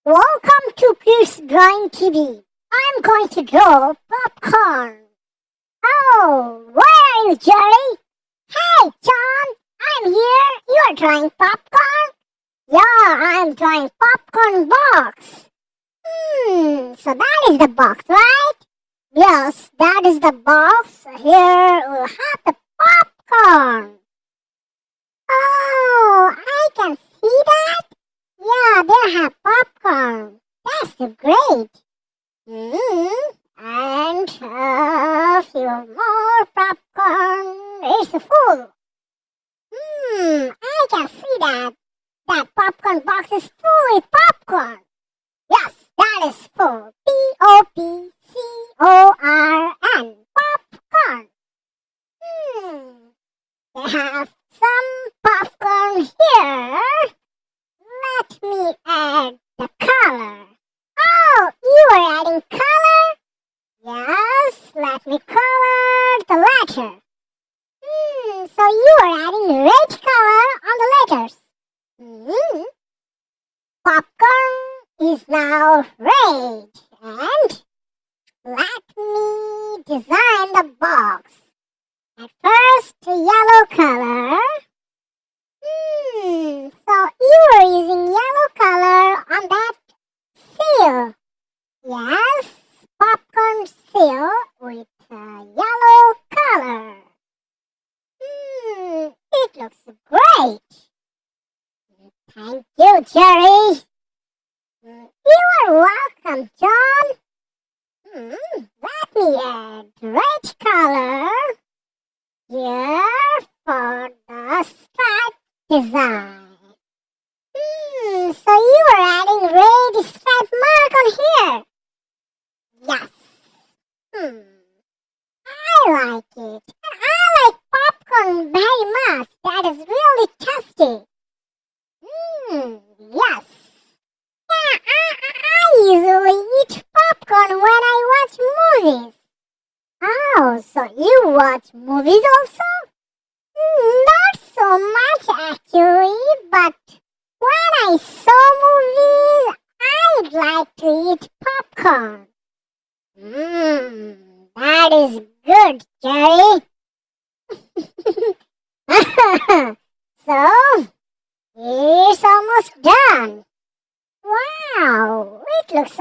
Welcome to Pierce Drawing TV. I'm going to draw popcorn. Oh, where are you, Jerry? Hey, John, I'm here. You are drawing popcorn? Yeah, I'm drawing popcorn box. So that is the box, right? Yes, that is the box. Here we have the popcorn. Oh, I can see that. Yeah, they have popcorn. That's so great. And a few more popcorn. It's full. I can see that. That popcorn box is full with popcorn. Yes, that is full. Popcorn. Popcorn. They have some popcorn here. Let me add the color. Oh, you are adding color? Yes, let me color the letter. So you are adding red color on the letters. Popcorn is now red. And let me design the box. At first, yellow color. So you are using yellow color on that seal. Yes, popcorn seal with yellow color. It looks great. Thank you, Jerry. You are welcome, John. Let me add red color here for the stripe design. So you are adding red stripe mark on here. Yes. I like it. And I like popcorn very much. That is really tasty. Yes. Yeah, I usually eat popcorn when I watch movies. Oh, so you watch movies also? Not so much actually, but when I saw movies, I'd like to eat popcorn. That is good, Jerry. So, it's almost done. Wow, it looks